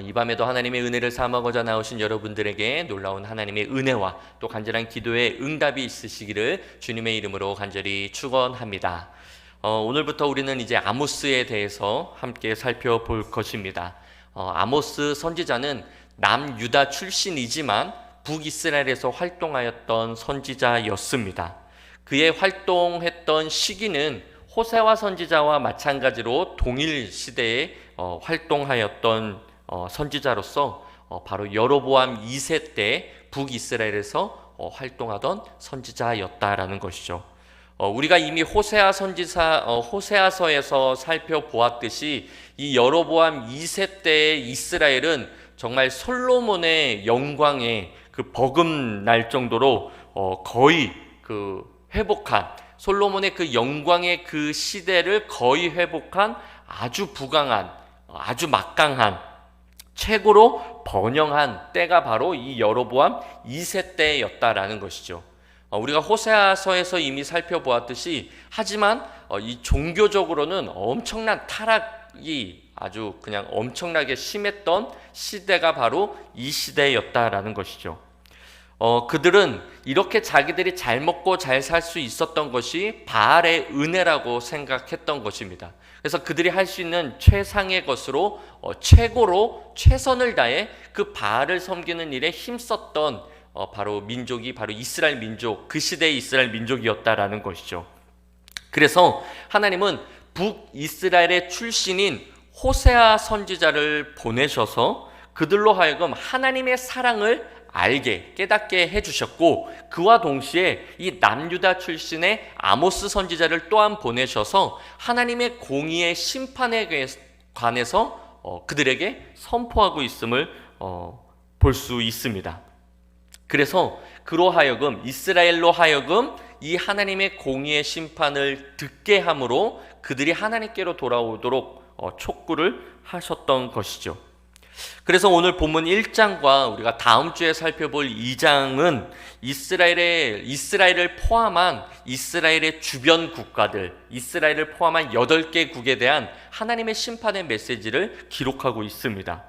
이 밤에도 하나님의 은혜를 삼하고자 나오신 여러분들에게 놀라운 하나님의 은혜와 또 간절한 기도의 응답이 있으시기를 주님의 이름으로 간절히 축원합니다. 오늘부터 우리는 이제 아모스에 대해서 함께 살펴볼 것입니다. 아모스 선지자는 남유다 출신이지만 북이스라엘에서 활동하였던 선지자였습니다. 그의 활동했던 시기는 호세아 선지자와 마찬가지로 동일 시대에 활동하였던 선지자로서 바로 여로보암 2세 때 북이스라엘에서 활동하던 선지자였다라는 것이죠. 우리가 이미 호세아서에서 살펴보았듯이 이 여로보암 2세 때의 이스라엘은 정말 솔로몬의 영광에 그 버금날 정도로 거의 그 회복한, 솔로몬의 그 영광의 그 시대를 거의 회복한 아주 부강한, 아주 막강한, 최고로 번영한 때가 바로 이 여로보암 2세 때였다라는 것이죠. 우리가 호세아서에서 이미 살펴보았듯이, 하지만 이 종교적으로는 엄청난 타락이 아주 그냥 엄청나게 심했던 시대가 바로 이 시대였다라는 것이죠. 그들은 이렇게 자기들이 잘 먹고 잘 살 수 있었던 것이 바알의 은혜라고 생각했던 것입니다. 그래서 그들이 할 수 있는 최상의 것으로 최고로 최선을 다해 그 바알을 섬기는 일에 힘썼던 바로 민족이 바로 이스라엘 민족, 그 시대의 이스라엘 민족이었다라는 것이죠. 그래서 하나님은 북이스라엘의 출신인 호세아 선지자를 보내셔서 그들로 하여금 하나님의 사랑을 알게, 깨닫게 해주셨고, 그와 동시에 이 남유다 출신의 아모스 선지자를 또한 보내셔서 하나님의 공의의 심판에 관해서 그들에게 선포하고 있음을 볼 수 있습니다. 그래서 그로 하여금, 이스라엘로 하여금 이 하나님의 공의의 심판을 듣게 함으로 그들이 하나님께로 돌아오도록 촉구를 하셨던 것이죠. 그래서 오늘 본문 1장과 우리가 다음 주에 살펴볼 2장은 이스라엘을 포함한 이스라엘의 주변 국가들, 이스라엘을 포함한 8개국에 대한 하나님의 심판의 메시지를 기록하고 있습니다.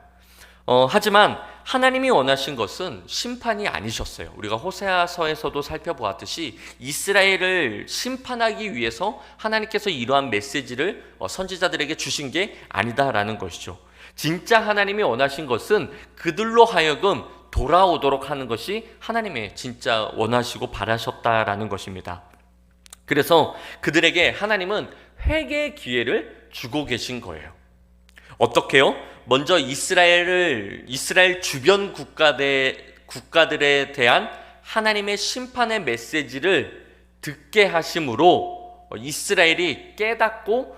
하지만 하나님이 원하신 것은 심판이 아니셨어요. 우리가 호세아서에서도 살펴보았듯이 이스라엘을 심판하기 위해서 하나님께서 이러한 메시지를 선지자들에게 주신 게 아니다라는 것이죠. 진짜 하나님이 원하신 것은 그들로 하여금 돌아오도록 하는 것이 하나님의 진짜 원하시고 바라셨다라는 것입니다. 그래서 그들에게 하나님은 회개의 기회를 주고 계신 거예요. 어떻게요? 먼저 이스라엘 주변 국가들에 대한 하나님의 심판의 메시지를 듣게 하심으로 이스라엘이 깨닫고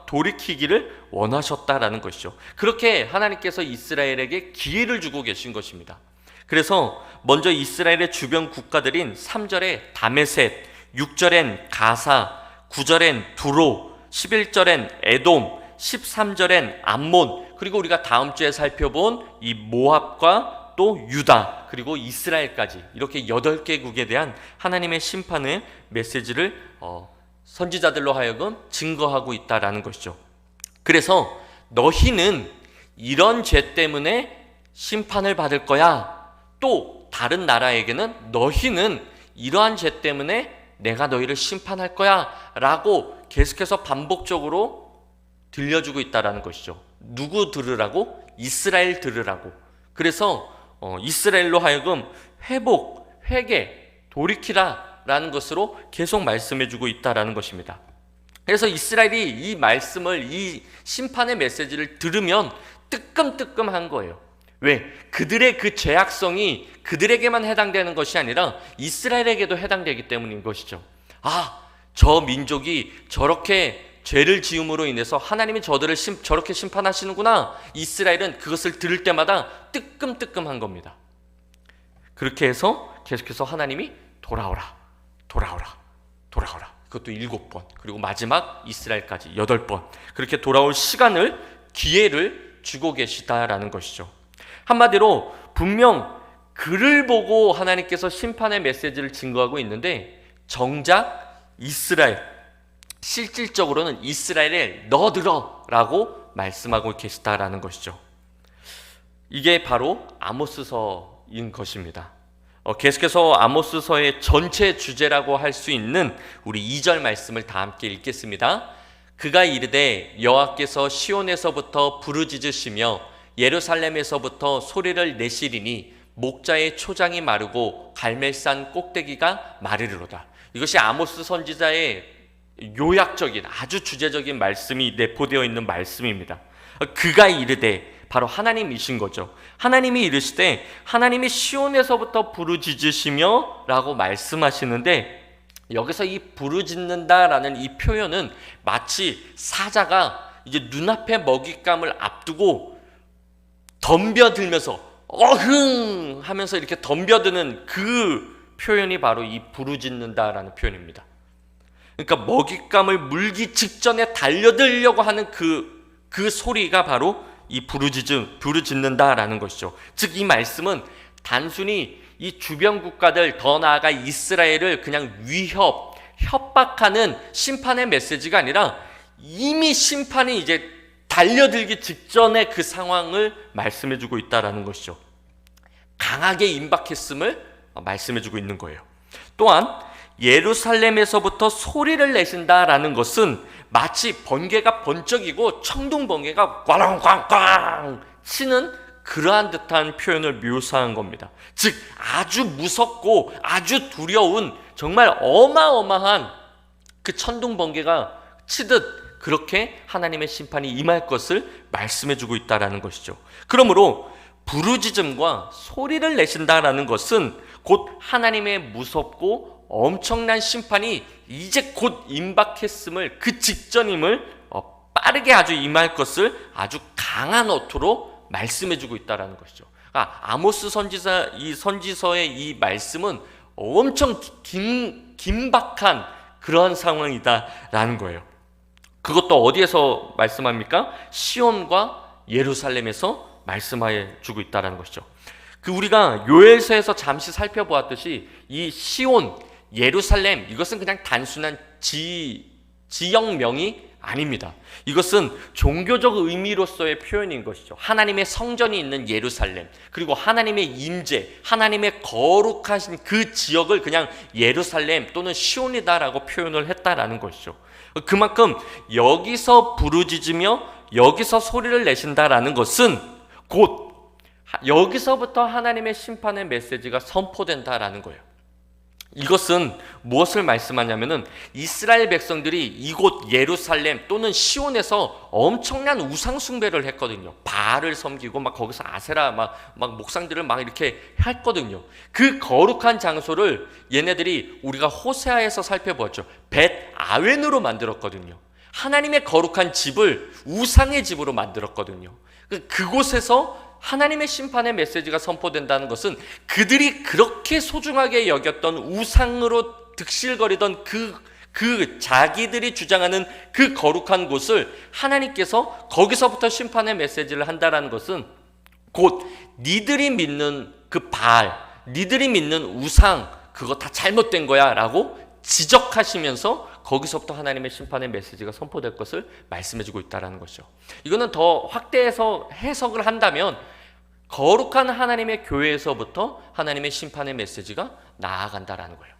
돌이키기를 원하셨다라는 것이죠. 그렇게 하나님께서 이스라엘에게 기회를 주고 계신 것입니다. 그래서 먼저 이스라엘의 주변 국가들인 3절에 다메셋, 6절엔 가사, 9절엔 두로, 11절엔 에돔, 13절엔 암몬, 그리고 우리가 다음 주에 살펴본 이 모압과 또 유다, 그리고 이스라엘까지 이렇게 8개국에 대한 하나님의 심판의 메시지를 선지자들로 하여금 증거하고 있다라는 것이죠. 그래서 너희는 이런 죄 때문에 심판을 받을 거야. 또 다른 나라에게는 너희는 이러한 죄 때문에 내가 너희를 심판할 거야 라고 계속해서 반복적으로 들려주고 있다라는 것이죠. 누구 들으라고? 이스라엘 들으라고. 그래서 이스라엘로 하여금 회복, 회개, 돌이키라 라는 것으로 계속 말씀해주고 있다라는 것입니다. 그래서 이스라엘이 이 말씀을, 이 심판의 메시지를 들으면 뜨끔뜨끔한 거예요. 왜? 그들의 그 죄악성이 그들에게만 해당되는 것이 아니라 이스라엘에게도 해당되기 때문인 것이죠. 저 민족이 저렇게 죄를 지음으로 인해서 하나님이 저들을 저렇게 심판하시는구나. 이스라엘은 그것을 들을 때마다 뜨끔뜨끔한 겁니다. 그렇게 해서 계속해서 하나님이 돌아오라. 그것도 7번, 그리고 마지막 이스라엘까지 8번, 그렇게 돌아올 시간을, 기회를 주고 계시다라는 것이죠. 한마디로 분명 그를 보고 하나님께서 심판의 메시지를 증거하고 있는데, 정작 이스라엘, 실질적으로는 이스라엘에 너 들어 라고 말씀하고 계시다라는 것이죠. 이게 바로 아모스서인 것입니다. 계속해서 아모스서의 전체 주제라고 할 수 있는 우리 2절 말씀을 다 함께 읽겠습니다. 그가 이르되 여호와께서 시온에서부터 부르짖으시며 예루살렘에서부터 소리를 내시리니 목자의 초장이 마르고 갈멜산 꼭대기가 마르리로다. 이것이 아모스 선지자의 요약적인 아주 주제적인 말씀이 내포되어 있는 말씀입니다. 그가 이르되 바로 하나님이신 거죠. 하나님이 이르시되 하나님이 시온에서부터 부르짖으시며 라고 말씀하시는데, 여기서 이 부르짖는다라는 이 표현은 마치 사자가 이제 눈앞에 먹잇감을 앞두고 덤벼들면서 어흥 하면서 이렇게 덤벼드는 그 표현이 바로 이 부르짖는다라는 표현입니다. 그러니까 먹잇감을 물기 직전에 달려들려고 하는 그 소리가 바로 이 부르짖는다라는 것이죠. 즉 이 말씀은 단순히 이 주변 국가들, 더 나아가 이스라엘을 그냥 협박하는 심판의 메시지가 아니라 이미 심판이 이제 달려들기 직전의 그 상황을 말씀해주고 있다라는 것이죠. 강하게 임박했음을 말씀해주고 있는 거예요. 또한 예루살렘에서부터 소리를 내신다라는 것은 마치 번개가 번쩍이고 청둥 번개가 꽝꽝꽝 치는 그러한 듯한 표현을 묘사한 겁니다. 즉 아주 무섭고 아주 두려운 정말 어마어마한 그 천둥 번개가 치듯 그렇게 하나님의 심판이 임할 것을 말씀해주고 있다라는 것이죠. 그러므로 부르짖음과 소리를 내신다라는 것은 곧 하나님의 무섭고 엄청난 심판이 이제 곧 임박했음을, 그 직전임을 빠르게 아주 임할 것을 아주 강한 어투로 말씀해주고 있다라는 것이죠. 그러니까 아모스 선지자 이 선지서의 이 말씀은 엄청 긴박한 그러한 상황이다라는 거예요. 그것도 어디에서 말씀합니까? 시온과 예루살렘에서 말씀해 주고 있다는 것이죠. 우리가 요엘서에서 잠시 살펴보았듯이 이 시온, 예루살렘, 이것은 그냥 단순한 지역명이 아닙니다. 이것은 종교적 의미로서의 표현인 것이죠. 하나님의 성전이 있는 예루살렘, 그리고 하나님의 임재, 하나님의 거룩하신 그 지역을 그냥 예루살렘 또는 시온이다라고 표현을 했다라는 것이죠. 그만큼 여기서 부르짖으며 여기서 소리를 내신다라는 것은 곧 여기서부터 하나님의 심판의 메시지가 선포된다라는 거예요. 이것은 무엇을 말씀하냐면은 이스라엘 백성들이 이곳 예루살렘 또는 시온에서 엄청난 우상 숭배를 했거든요. 바알을 섬기고 막 거기서 아세라 막 목상들을 막 이렇게 했거든요. 그 거룩한 장소를 얘네들이 우리가 호세아에서 살펴보았죠. 벳 아웬으로 만들었거든요. 하나님의 거룩한 집을 우상의 집으로 만들었거든요. 그곳에서 하나님의 심판의 메시지가 선포된다는 것은 그들이 그렇게 소중하게 여겼던 우상으로 득실거리던 그 자기들이 주장하는 그 거룩한 곳을 하나님께서 거기서부터 심판의 메시지를 한다는 것은 곧 니들이 믿는 그 바알, 니들이 믿는 우상, 그거 다 잘못된 거야 라고 지적하시면서 거기서부터 하나님의 심판의 메시지가 선포될 것을 말씀해주고 있다는 것이죠. 이거는 더 확대해서 해석을 한다면 거룩한 하나님의 교회에서부터 하나님의 심판의 메시지가 나아간다라는 거예요.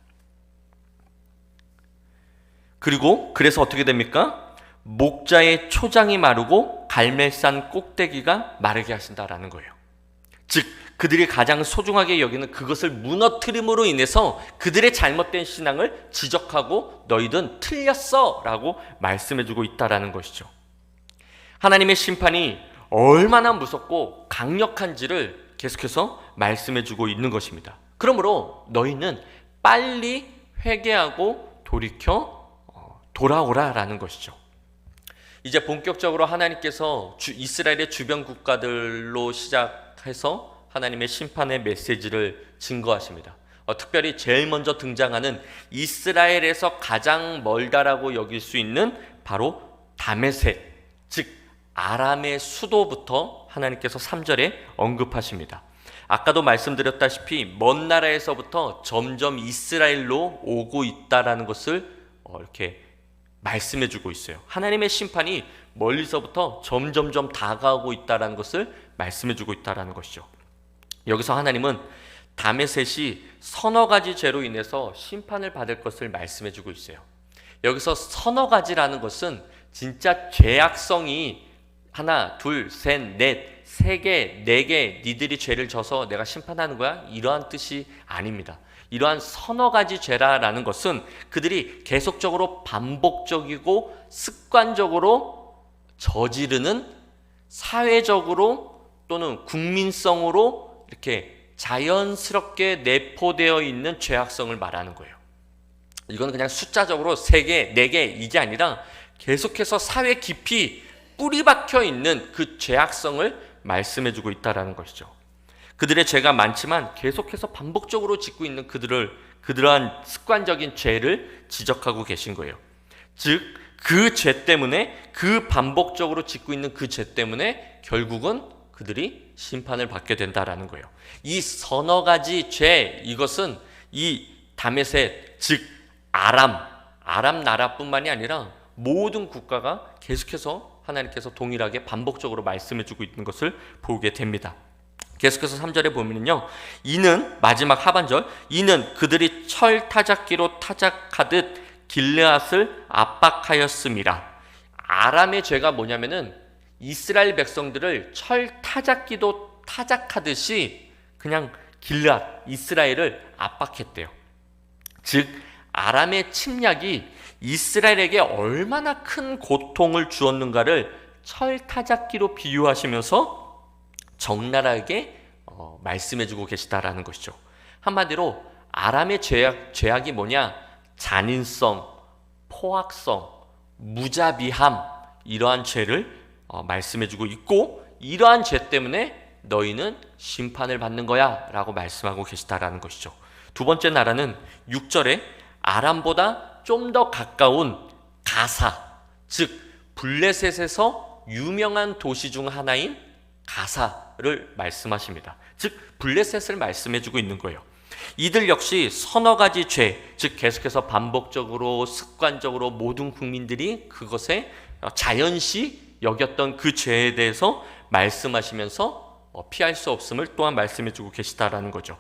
그리고 그래서 어떻게 됩니까? 목자의 초장이 마르고 갈멜산 꼭대기가 마르게 하신다라는 거예요. 즉 그들이 가장 소중하게 여기는 그것을 무너뜨림으로 인해서 그들의 잘못된 신앙을 지적하고 너희는 틀렸어 라고 말씀해주고 있다라는 것이죠. 하나님의 심판이 얼마나 무섭고 강력한지를 계속해서 말씀해주고 있는 것입니다. 그러므로 너희는 빨리 회개하고 돌이켜 돌아오라라는 것이죠. 이제 본격적으로 하나님께서 이스라엘의 주변 국가들로 시작해서 하나님의 심판의 메시지를 증거하십니다. 특별히 제일 먼저 등장하는 이스라엘에서 가장 멀다라고 여길 수 있는 바로 다메섹, 즉 아람의 수도부터 하나님께서 3절에 언급하십니다. 아까도 말씀드렸다시피 먼 나라에서부터 점점 이스라엘로 오고 있다라는 것을 이렇게 말씀해주고 있어요. 하나님의 심판이 멀리서부터 점점점 다가오고 있다는 것을 말씀해주고 있다는 것이죠. 여기서 하나님은 다메셋이 서너 가지 죄로 인해서 심판을 받을 것을 말씀해주고 있어요. 여기서 서너 가지라는 것은 진짜 죄악성이 하나, 둘, 셋, 넷, 세 개, 네 개 니들이 죄를 져서 내가 심판하는 거야? 이러한 뜻이 아닙니다. 이러한 서너 가지 죄라는 것은 그들이 계속적으로 반복적이고 습관적으로 저지르는 사회적으로 또는 국민성으로 이렇게 자연스럽게 내포되어 있는 죄악성을 말하는 거예요. 이건 그냥 숫자적으로 3개, 4개 이게 아니라 계속해서 사회 깊이 뿌리 박혀 있는 그 죄악성을 말씀해주고 있다는 것이죠. 그들의 죄가 많지만 계속해서 반복적으로 짓고 있는 그들한 습관적인 죄를 지적하고 계신 거예요. 즉, 그 죄 때문에, 그 반복적으로 짓고 있는 그 죄 때문에 결국은 그들이 심판을 받게 된다라는 거예요. 이 서너 가지 죄, 이것은 이 다메셋, 즉 아람 나라뿐만이 아니라 모든 국가가 계속해서 하나님께서 동일하게 반복적으로 말씀해주고 있는 것을 보게 됩니다. 계속해서 3절에 보면요, 이는 마지막 하반절, 이는 그들이 철 타작기로 타작하듯 길르앗을 압박하였음이라. 아람의 죄가 뭐냐면은 이스라엘 백성들을 철 타작기도 타작하듯이 그냥 길르앗, 이스라엘을 압박했대요. 즉 아람의 침략이 이스라엘에게 얼마나 큰 고통을 주었는가를 철 타작기로 비유하시면서 적나라하게 말씀해주고 계시다라는 것이죠. 한마디로 아람의 죄악이 뭐냐? 잔인성, 포악성, 무자비함, 이러한 죄를 말씀해주고 있고, 이러한 죄 때문에 너희는 심판을 받는 거야 라고 말씀하고 계시다라는 것이죠. 두 번째 나라는 6절에 아람보다 좀 더 가까운 가사, 즉 블레셋에서 유명한 도시 중 하나인 가사를 말씀하십니다. 즉 블레셋을 말씀해주고 있는 거예요. 이들 역시 서너 가지 죄, 즉 계속해서 반복적으로 습관적으로 모든 국민들이 그것에 자연시 여겼던 그 죄에 대해서 말씀하시면서 피할 수 없음을 또한 말씀해주고 계시다라는 거죠.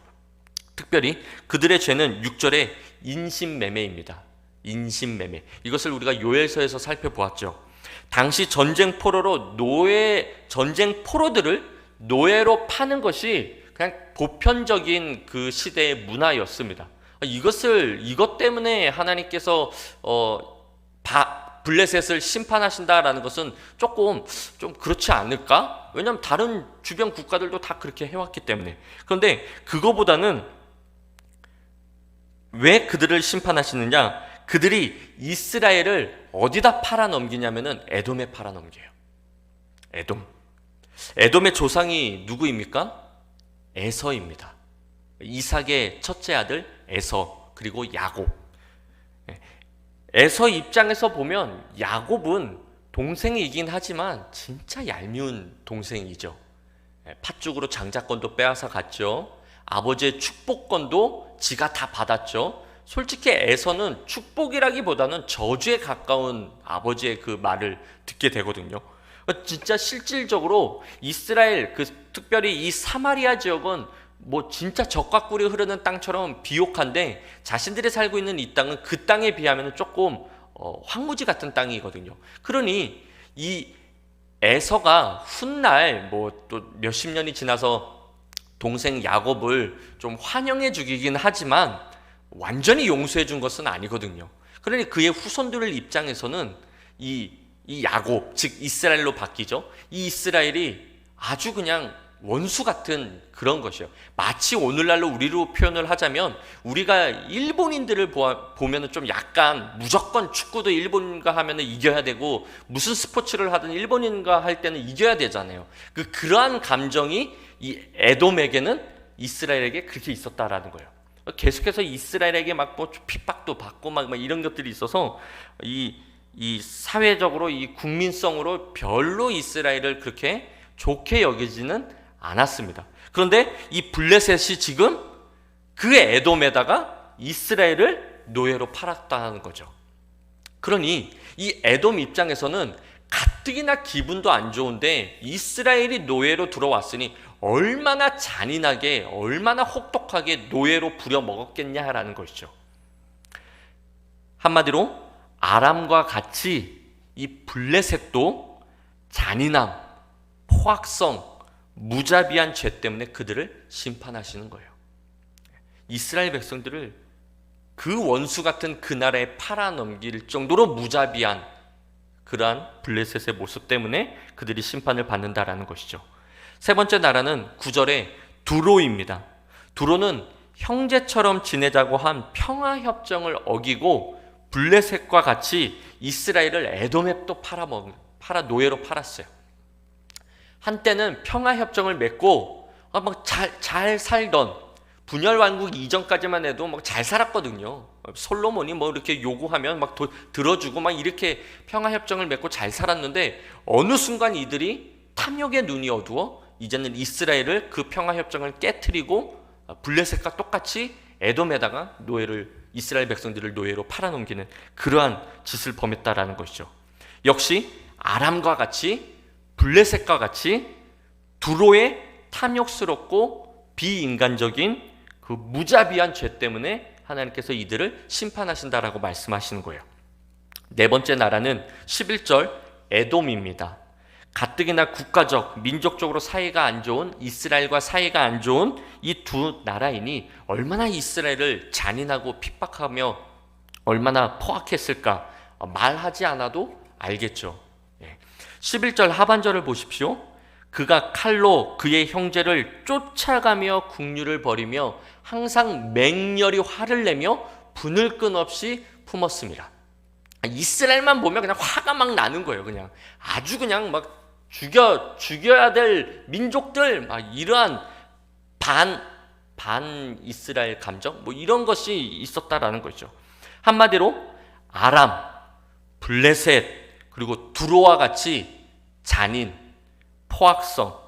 특별히 그들의 죄는 6절에 인신매매입니다. 인신매매. 이것을 우리가 요엘서에서 살펴보았죠. 당시 전쟁 포로들을 노예로 파는 것이 그냥 보편적인 그 시대의 문화였습니다. 이것 때문에 하나님께서 블레셋을 심판하신다라는 것은 좀 그렇지 않을까? 왜냐하면 다른 주변 국가들도 다 그렇게 해왔기 때문에. 그런데 그거보다는 왜 그들을 심판하시느냐? 그들이 이스라엘을 어디다 팔아넘기냐면은 에돔에 팔아넘겨요. 에돔의 조상이 누구입니까? 에서입니다. 이삭의 첫째 아들 에서, 그리고 야곱. 에서 입장에서 보면 야곱은 동생이긴 하지만 진짜 얄미운 동생이죠. 팥죽으로 장자권도 빼앗아 갔죠. 아버지의 축복권도 지가 다 받았죠. 솔직히 에서는 축복이라기보다는 저주에 가까운 아버지의 그 말을 듣게 되거든요. 진짜 실질적으로 이스라엘, 특별히 이 사마리아 지역은 뭐 진짜 적과 꿀이 흐르는 땅처럼 비옥한데, 자신들이 살고 있는 이 땅은 그 땅에 비하면 조금 황무지 같은 땅이거든요. 그러니 이 에서가 훗날 뭐 또 몇십 년이 지나서 동생 야곱을 좀 환영해 주기긴 하지만 완전히 용서해 준 것은 아니거든요. 그러니 그의 후손들 입장에서는 이 야곱, 즉 이스라엘로 바뀌죠. 이 이스라엘이 아주 그냥 원수 같은 그런 것이에요. 마치 오늘날로 우리로 표현을 하자면, 우리가 일본인들을 보면은 좀 약간 무조건 축구도 일본과 하면은 이겨야 되고, 무슨 스포츠를 하든 일본인과 할 때는 이겨야 되잖아요. 그러한 감정이 이 에돔에게는 이스라엘에게 그렇게 있었다라는 거예요. 계속해서 이스라엘에게 막 뭐 핍박도 받고 막 이런 것들이 있어서 이 사회적으로 이 국민성으로 별로 이스라엘을 그렇게 좋게 여기지는 않았습니다. 그런데 이 블레셋이 지금 그 에돔에다가 이스라엘을 노예로 팔았다는 거죠. 그러니 이 에돔 입장에서는 가뜩이나 기분도 안 좋은데 이스라엘이 노예로 들어왔으니 얼마나 잔인하게, 얼마나 혹독하게 노예로 부려먹었겠냐라는 것이죠. 한마디로 아람과 같이 이 블레셋도 잔인함, 포악성, 무자비한 죄 때문에 그들을 심판하시는 거예요. 이스라엘 백성들을 그 원수 같은 그 나라에 팔아넘길 정도로 무자비한 그러한 블레셋의 모습 때문에 그들이 심판을 받는다라는 것이죠. 세 번째 나라는 9절에 두로입니다. 두로는 형제처럼 지내자고 한 평화협정을 어기고 블레셋과 같이 이스라엘을 에돔에 또 팔아 노예로 팔았어요. 한때는 평화협정을 맺고 막 잘 살던, 분열 왕국 이전까지만 해도 막 잘 살았거든요. 솔로몬이 뭐 이렇게 요구하면 막 들어주고 막 이렇게 평화협정을 맺고 잘 살았는데 어느 순간 이들이 탐욕의 눈이 어두워 이제는 이스라엘을 그 평화협정을 깨트리고 블레셋과 똑같이 에돔에다가 이스라엘 백성들을 노예로 팔아넘기는 그러한 짓을 범했다라는 것이죠. 역시 아람과 같이 블레셋과 같이 두로의 탐욕스럽고 비인간적인 그 무자비한 죄 때문에 하나님께서 이들을 심판하신다라고 말씀하시는 거예요. 네 번째 나라는 11절 에돔입니다. 가뜩이나 국가적, 민족적으로 사이가 안 좋은 이스라엘과 사이가 안 좋은 이 두 나라이니 얼마나 이스라엘을 잔인하고 핍박하며 얼마나 포악했을까 말하지 않아도 알겠죠. 11절 하반절을 보십시오. 그가 칼로 그의 형제를 쫓아가며 국류를 벌이며 항상 맹렬히 화를 내며 분을 끊없이 품었습니다. 이스라엘만 보면 그냥 화가 막 나는 거예요. 그냥 아주 그냥 막 죽여야 될 민족들, 막 이러한 반 이스라엘 감정 뭐 이런 것이 있었다라는 거죠. 한마디로 아람, 블레셋 그리고 두로와 같이 잔인, 포악성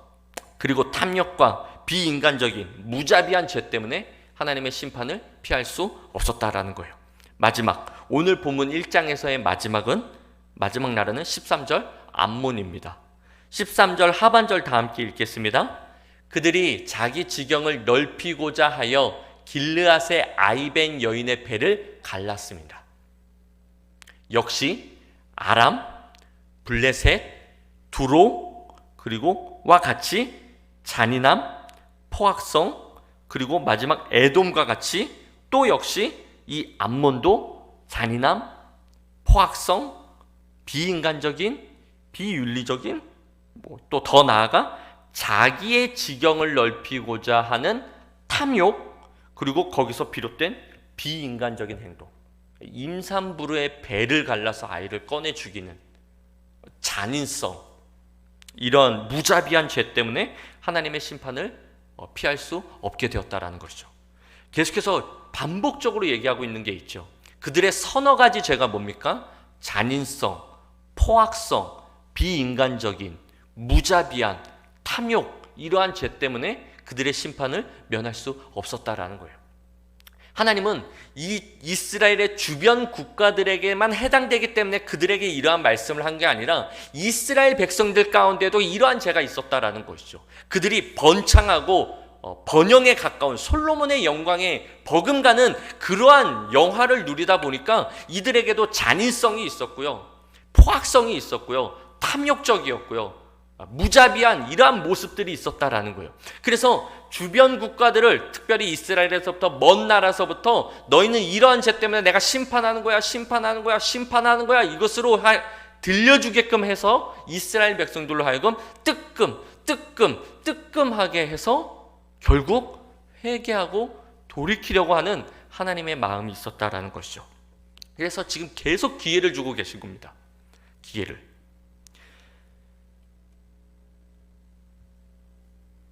그리고 탐욕과 비인간적인 무자비한 죄 때문에 하나님의 심판을 피할 수 없었다라는 거예요. 마지막, 오늘 본문 1장에서의 마지막 나라는 13절 암몬입니다. 13절 하반절 다 함께 읽겠습니다. 그들이 자기 지경을 넓히고자 하여 길르앗의 아이벤 여인의 배를 갈랐습니다. 역시 아람, 블레셋, 두로 그리고 와 같이 잔인함, 포악성 그리고 마지막 에돔과 같이 또 역시 이 암몬도 잔인함, 포악성, 비인간적인, 비윤리적인 또 더 나아가 자기의 지경을 넓히고자 하는 탐욕 그리고 거기서 비롯된 비인간적인 행동, 임산부의 배를 갈라서 아이를 꺼내 죽이는 잔인성, 이런 무자비한 죄 때문에 하나님의 심판을 피할 수 없게 되었다라는 것이죠. 계속해서 반복적으로 얘기하고 있는 게 있죠. 그들의 서너 가지 죄가 뭡니까? 잔인성, 포악성, 비인간적인, 무자비한, 탐욕, 이러한 죄 때문에 그들의 심판을 면할 수 없었다라는 거예요. 하나님은 이 이스라엘의 주변 국가들에게만 해당되기 때문에 그들에게 이러한 말씀을 한 게 아니라 이스라엘 백성들 가운데도 이러한 죄가 있었다라는 것이죠. 그들이 번창하고 번영에 가까운 솔로몬의 영광에 버금가는 그러한 영화를 누리다 보니까 이들에게도 잔인성이 있었고요, 포악성이 있었고요, 탐욕적이었고요, 무자비한 이러한 모습들이 있었다라는 거예요. 그래서 주변 국가들을, 특별히 이스라엘에서부터 먼 나라서부터 너희는 이러한 죄 때문에 내가 심판하는 거야 이것으로 들려주게끔 해서 이스라엘 백성들로 하여금 뜨끔하게 해서 결국 회개하고 돌이키려고 하는 하나님의 마음이 있었다라는 것이죠. 그래서 지금 계속 기회를 주고 계신 겁니다. 기회를.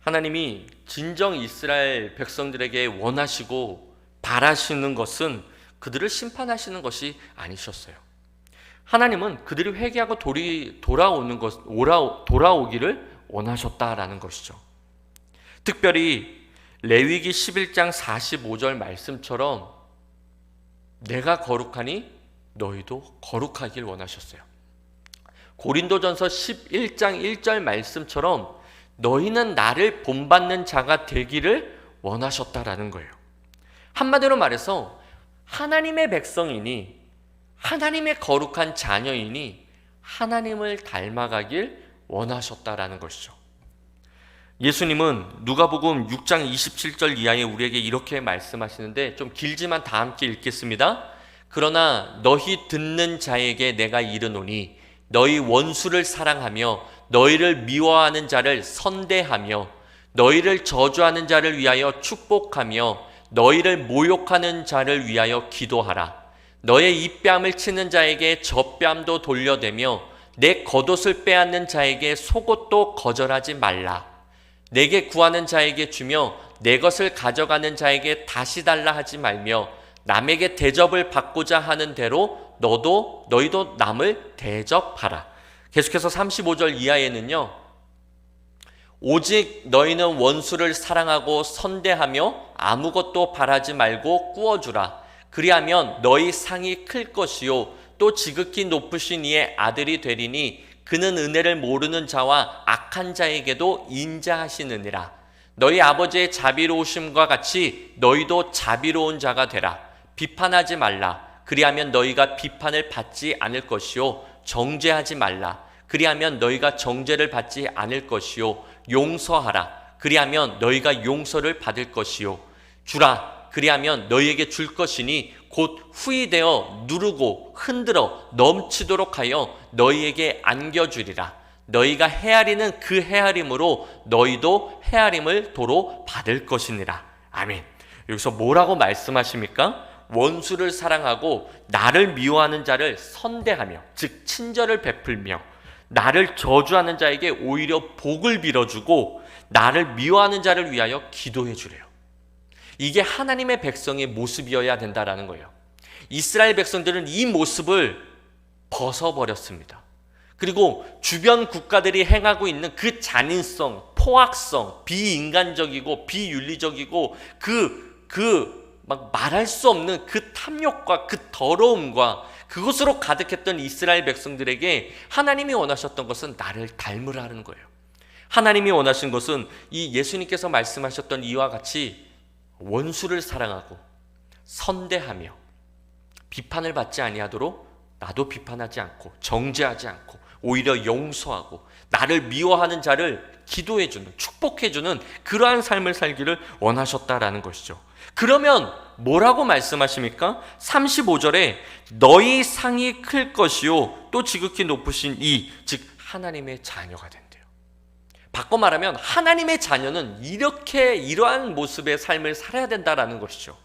하나님이 진정 이스라엘 백성들에게 원하시고 바라시는 것은 그들을 심판하시는 것이 아니셨어요. 하나님은 그들이 회개하고 돌아오기를 원하셨다라는 것이죠. 특별히 레위기 11장 45절 말씀처럼 내가 거룩하니 너희도 거룩하길 원하셨어요. 고린도전서 11장 1절 말씀처럼 너희는 나를 본받는 자가 되기를 원하셨다라는 거예요. 한마디로 말해서 하나님의 백성이니 하나님의 거룩한 자녀이니 하나님을 닮아가길 원하셨다라는 것이죠. 예수님은 누가복음 6장 27절 이하에 우리에게 이렇게 말씀하시는데 좀 길지만 다 함께 읽겠습니다. 그러나 너희 듣는 자에게 내가 이르노니 너희 원수를 사랑하며 너희를 미워하는 자를 선대하며 너희를 저주하는 자를 위하여 축복하며 너희를 모욕하는 자를 위하여 기도하라. 너의 입뺨을 치는 자에게 젖뺨도 돌려대며 내 겉옷을 빼앗는 자에게 속옷도 거절하지 말라. 내게 구하는 자에게 주며 내 것을 가져가는 자에게 다시 달라 하지 말며 남에게 대접을 받고자 하는 대로 너희도 남을 대접하라. 계속해서 35절 이하에는요, 오직 너희는 원수를 사랑하고 선대하며 아무것도 바라지 말고 꾸어주라. 그리하면 너희 상이 클 것이요 또 지극히 높으신 이의 아들이 되리니 그는 은혜를 모르는 자와 악한 자에게도 인자하시느니라. 너희 아버지의 자비로우심과 같이 너희도 자비로운 자가 되라. 비판하지 말라. 그리하면 너희가 비판을 받지 않을 것이요 정죄하지 말라. 그리하면 너희가 정죄를 받지 않을 것이요 용서하라. 그리하면 너희가 용서를 받을 것이요 주라. 그리하면 너희에게 줄 것이니 곧 후이되어 누르고 흔들어 넘치도록 하여 너희에게 안겨주리라. 너희가 헤아리는 그 헤아림으로 너희도 헤아림을 도로 받을 것이니라. 아멘. 여기서 뭐라고 말씀하십니까? 원수를 사랑하고 나를 미워하는 자를 선대하며, 즉 친절을 베풀며, 나를 저주하는 자에게 오히려 복을 빌어주고 나를 미워하는 자를 위하여 기도해 주래요. 이게 하나님의 백성의 모습이어야 된다라는 거예요. 이스라엘 백성들은 이 모습을 벗어버렸습니다. 그리고 주변 국가들이 행하고 있는 그 잔인성, 포악성, 비인간적이고 비윤리적이고 막 말할 수 없는 그 탐욕과 그 더러움과 그것으로 가득했던 이스라엘 백성들에게 하나님이 원하셨던 것은 나를 닮으라는 거예요. 하나님이 원하신 것은 이 예수님께서 말씀하셨던 이와 같이 원수를 사랑하고 선대하며 비판을 받지 아니하도록 나도 비판하지 않고 정죄하지 않고 오히려 용서하고 나를 미워하는 자를 기도해주는, 축복해주는 그러한 삶을 살기를 원하셨다라는 것이죠. 그러면 뭐라고 말씀하십니까? 35절에 너희 상이 클 것이요 또 지극히 높으신 이, 즉 하나님의 자녀가 된대요. 바꿔 말하면 하나님의 자녀는 이러한 모습의 삶을 살아야 된다라는 것이죠.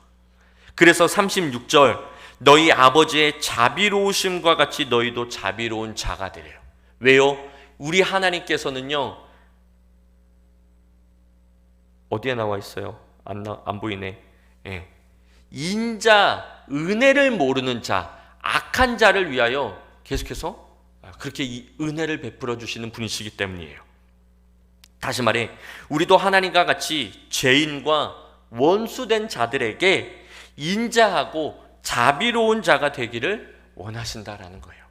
그래서 36절 너희 아버지의 자비로우심과 같이 너희도 자비로운 자가 되래요. 왜요? 우리 하나님께서는요, 어디에 나와 있어요? 안 보이네. 예. 인자, 은혜를 모르는 자, 악한 자를 위하여 계속해서 그렇게 이 은혜를 베풀어 주시는 분이시기 때문이에요. 다시 말해 우리도 하나님과 같이 죄인과 원수된 자들에게 인자하고 자비로운 자가 되기를 원하신다라는 거예요.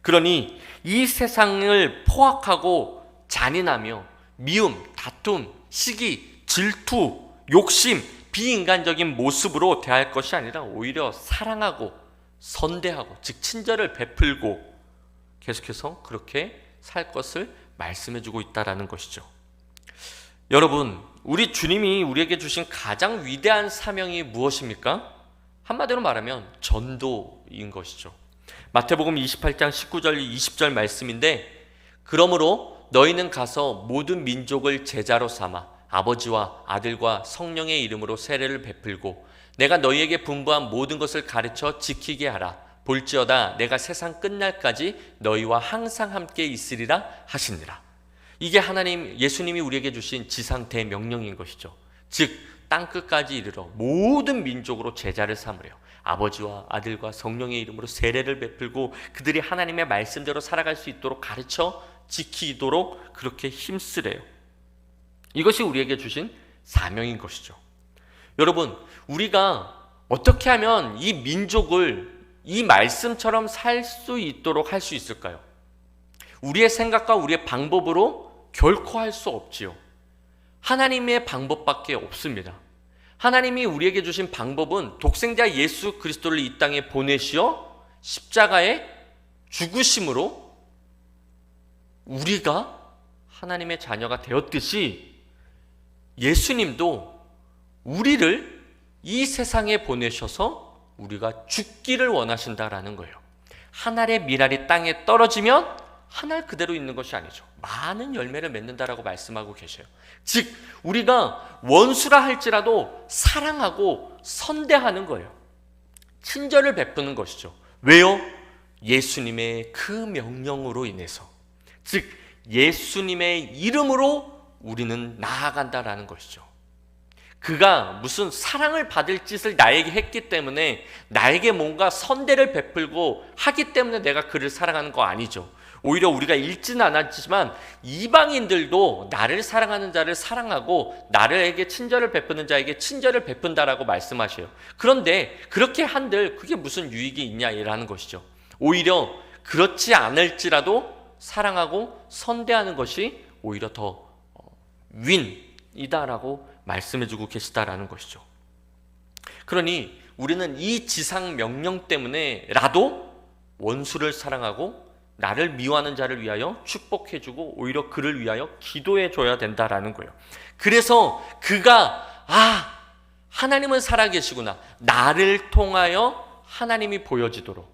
그러니 이 세상을 포악하고 잔인하며 미움, 다툼, 시기, 질투, 욕심, 비인간적인 모습으로 대할 것이 아니라 오히려 사랑하고 선대하고, 즉 친절을 베풀고 계속해서 그렇게 살 것을 말씀해주고 있다라는 것이죠. 여러분, 우리 주님이 우리에게 주신 가장 위대한 사명이 무엇입니까? 한마디로 말하면 전도인 것이죠. 마태복음 28장 19절 20절 말씀인데, 그러므로 너희는 가서 모든 민족을 제자로 삼아 아버지와 아들과 성령의 이름으로 세례를 베풀고 내가 너희에게 분부한 모든 것을 가르쳐 지키게 하라. 볼지어다 내가 세상 끝날까지 너희와 항상 함께 있으리라 하시니라. 이게 예수님이 우리에게 주신 지상 대명령인 것이죠. 즉 땅끝까지 이르러 모든 민족으로 제자를 삼으래요. 아버지와 아들과 성령의 이름으로 세례를 베풀고 그들이 하나님의 말씀대로 살아갈 수 있도록 가르쳐 지키도록 그렇게 힘쓰래요. 이것이 우리에게 주신 사명인 것이죠. 여러분, 우리가 어떻게 하면 이 민족을 이 말씀처럼 살 수 있도록 할 수 있을까요? 우리의 생각과 우리의 방법으로 결코 할 수 없지요. 하나님의 방법밖에 없습니다. 하나님이 우리에게 주신 방법은 독생자 예수 그리스도를 이 땅에 보내시어 십자가에 죽으심으로 우리가 하나님의 자녀가 되었듯이 예수님도 우리를 이 세상에 보내셔서 우리가 죽기를 원하신다라는 거예요. 한 알의 밀알이 땅에 떨어지면 한 알 그대로 있는 것이 아니죠. 많은 열매를 맺는다라고 말씀하고 계셔요. 즉 우리가 원수라 할지라도 사랑하고 선대하는 거예요. 친절을 베푸는 것이죠. 왜요? 예수님의 그 명령으로 인해서, 즉 예수님의 이름으로 우리는 나아간다라는 것이죠. 그가 무슨 사랑을 받을 짓을 나에게 했기 때문에 나에게 뭔가 선대를 베풀고 하기 때문에 내가 그를 사랑하는 거 아니죠. 오히려 우리가 읽지는 않았지만 이방인들도 나를 사랑하는 자를 사랑하고 나에게 친절을 베푸는 자에게 친절을 베푼다라고 말씀하셔요. 그런데 그렇게 한들 그게 무슨 유익이 있냐라는 것이죠. 오히려 그렇지 않을지라도 사랑하고 선대하는 것이 오히려 더 윈이다라고 말씀해주고 계시다라는 것이죠. 그러니 우리는 이 지상 명령 때문에라도 원수를 사랑하고 나를 미워하는 자를 위하여 축복해주고 오히려 그를 위하여 기도해줘야 된다라는 거예요. 그래서 그가 하나님은 살아계시구나, 나를 통하여 하나님이 보여지도록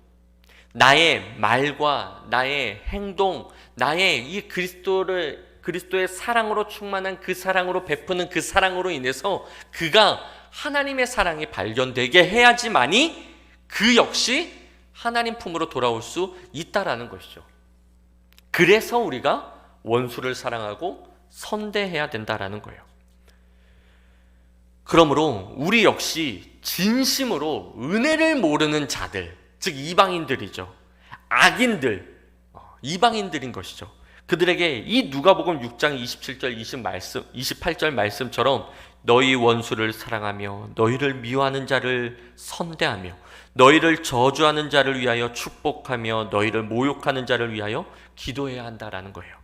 나의 말과 나의 행동, 나의 이 그리스도의 사랑으로 충만한 그 사랑으로 베푸는 그 사랑으로 인해서 그가 하나님의 사랑이 발견되게 해야지만이 그 역시 하나님 품으로 돌아올 수 있다라는 것이죠. 그래서 우리가 원수를 사랑하고 선대해야 된다라는 거예요. 그러므로 우리 역시 진심으로 은혜를 모르는 자들, 즉 이방인들이죠. 악인들, 이방인들인 것이죠. 그들에게 이 누가복음 6장 27절 28절 말씀처럼 너희 원수를 사랑하며 너희를 미워하는 자를 선대하며 너희를 저주하는 자를 위하여 축복하며 너희를 모욕하는 자를 위하여 기도해야 한다라는 거예요.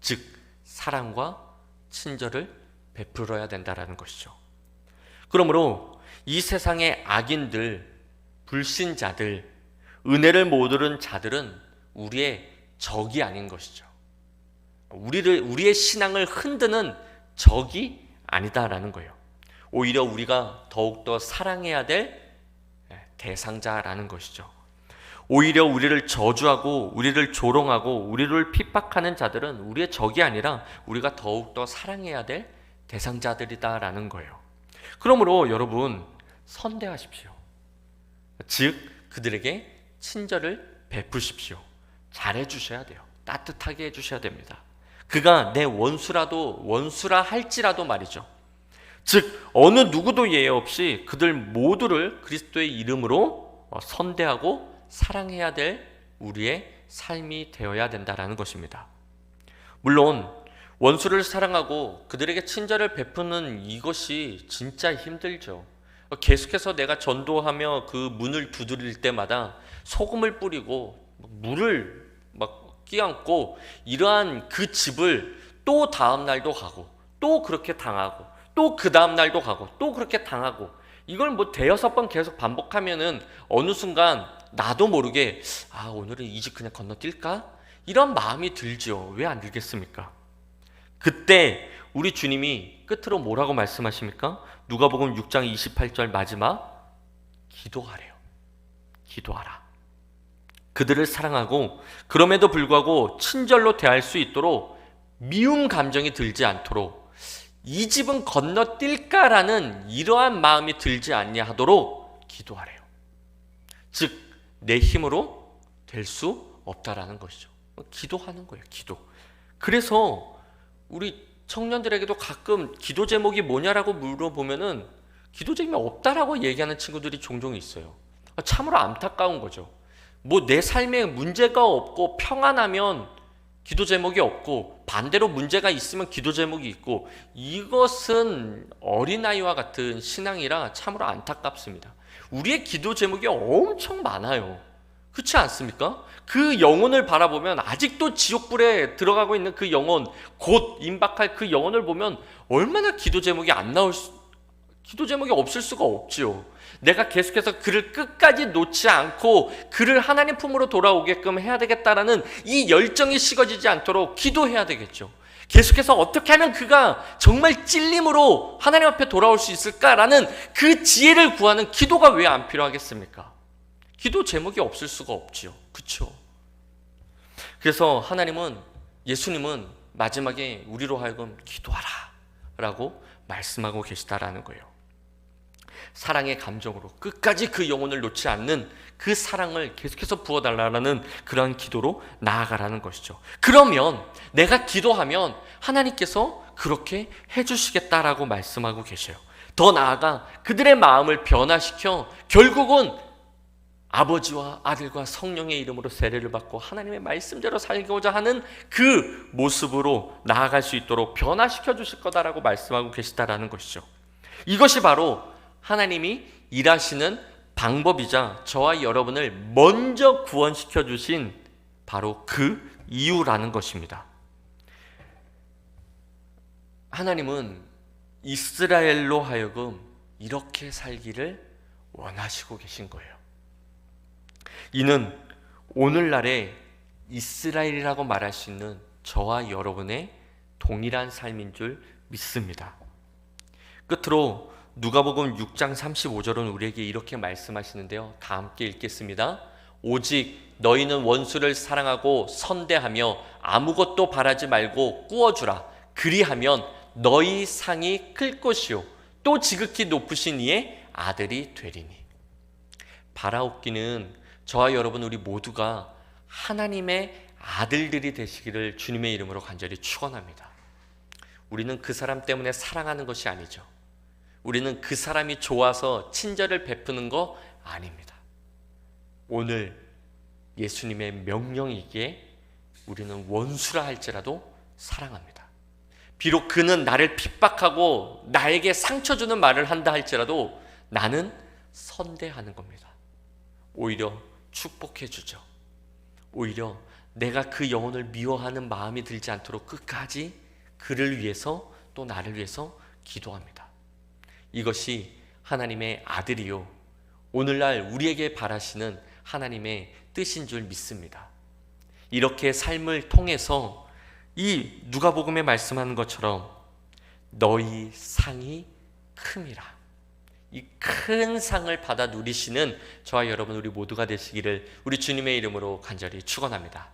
즉 사랑과 친절을 베풀어야 된다라는 것이죠. 그러므로 이 세상의 악인들, 불신자들, 은혜를 못 얻은 자들은 우리의 적이 아닌 것이죠. 우리의 신앙을 흔드는 적이 아니다라는 거예요. 오히려 우리가 더욱더 사랑해야 될 대상자라는 것이죠. 오히려 우리를 저주하고 우리를 조롱하고 우리를 핍박하는 자들은 우리의 적이 아니라 우리가 더욱더 사랑해야 될 대상자들이다라는 거예요. 그러므로 여러분 선대하십시오. 즉 그들에게 친절을 베푸십시오. 잘해주셔야 돼요. 따뜻하게 해주셔야 됩니다. 그가 내 원수라 할지라도 말이죠. 즉 어느 누구도 예외 없이 그들 모두를 그리스도의 이름으로 선대하고 사랑해야 될 우리의 삶이 되어야 된다라는 것입니다. 물론 원수를 사랑하고 그들에게 친절을 베푸는 이것이 진짜 힘들죠. 계속해서 내가 전도하며 그 문을 두드릴 때마다 소금을 뿌리고 물을 막 끼얹고 이러한 그 집을 또 다음 날도 가고 또 그렇게 당하고 또 그 다음 날도 가고 또 그렇게 당하고 이걸 뭐 대여섯 번 계속 반복하면은 어느 순간 나도 모르게 오늘은 이 집 그냥 건너뛸까? 이런 마음이 들죠. 왜 안 들겠습니까? 그때 우리 주님이 끝으로 뭐라고 말씀하십니까? 누가복음 6장 28절 마지막 기도하래요. 기도하라. 그들을 사랑하고 그럼에도 불구하고 친절로 대할 수 있도록 미움 감정이 들지 않도록 이 집은 건너뛸까라는 이러한 마음이 들지 아니하도록 기도하래요. 즉 내 힘으로 될 수 없다라는 것이죠. 기도하는 거예요. 기도. 그래서 우리 청년들에게도 가끔 기도 제목이 뭐냐라고 물어보면은 기도 제목이 없다라고 얘기하는 친구들이 종종 있어요. 참으로 안타까운 거죠. 뭐 내 삶에 문제가 없고 평안하면 기도 제목이 없고 반대로 문제가 있으면 기도 제목이 있고 이것은 어린아이와 같은 신앙이라 참으로 안타깝습니다. 우리의 기도 제목이 엄청 많아요. 그렇지 않습니까? 그 영혼을 바라보면 아직도 지옥불에 들어가고 있는 그 영혼, 곧 임박할 그 영혼을 보면 얼마나 기도 제목이 기도 제목이 없을 수가 없지요. 내가 계속해서 그를 끝까지 놓지 않고 그를 하나님 품으로 돌아오게끔 해야 되겠다라는 이 열정이 식어지지 않도록 기도해야 되겠죠. 계속해서 어떻게 하면 그가 정말 찔림으로 하나님 앞에 돌아올 수 있을까라는 그 지혜를 구하는 기도가 왜 안 필요하겠습니까? 기도 제목이 없을 수가 없지요. 그렇죠? 그래서 예수님은 마지막에 우리로 하여금 기도하라 라고 말씀하고 계시다라는 거예요. 사랑의 감정으로 끝까지 그 영혼을 놓지 않는 그 사랑을 계속해서 부어달라는 그러한 기도로 나아가라는 것이죠. 그러면 내가 기도하면 하나님께서 그렇게 해주시겠다라고 말씀하고 계셔요. 더 나아가 그들의 마음을 변화시켜 결국은 아버지와 아들과 성령의 이름으로 세례를 받고 하나님의 말씀대로 살고자 하는 그 모습으로 나아갈 수 있도록 변화시켜 주실 거다라고 말씀하고 계시다라는 것이죠. 이것이 바로 하나님이 일하시는 방법이자 저와 여러분을 먼저 구원시켜 주신 바로 그 이유라는 것입니다. 하나님은 이스라엘로 하여금 이렇게 살기를 원하시고 계신 거예요. 이는 오늘날의 이스라엘이라고 말할 수 있는 저와 여러분의 동일한 삶인 줄 믿습니다. 끝으로 누가복음 6장 35절은 우리에게 이렇게 말씀하시는데요. 다 함께 읽겠습니다. 오직 너희는 원수를 사랑하고 선대하며 아무것도 바라지 말고 꾸어주라. 그리하면 너희 상이 클 것이요 또 지극히 높으신 이의 아들이 되리니. 바라옵기는 저와 여러분 우리 모두가 하나님의 아들들이 되시기를 주님의 이름으로 간절히 축원합니다. 우리는 그 사람 때문에 사랑하는 것이 아니죠. 우리는 그 사람이 좋아서 친절을 베푸는 거 아닙니다. 오늘 예수님의 명령이기에 우리는 원수라 할지라도 사랑합니다. 비록 그는 나를 핍박하고 나에게 상처 주는 말을 한다 할지라도 나는 선대하는 겁니다. 오히려 축복해 주죠. 오히려 내가 그 영혼을 미워하는 마음이 들지 않도록 끝까지 그를 위해서 또 나를 위해서 기도합니다. 이것이 하나님의 아들이요 오늘날 우리에게 바라시는 하나님의 뜻인 줄 믿습니다. 이렇게 삶을 통해서 이 누가복음에 말씀하는 것처럼 너희 상이 큼이라, 이 큰 상을 받아 누리시는 저와 여러분 우리 모두가 되시기를 우리 주님의 이름으로 간절히 축원합니다.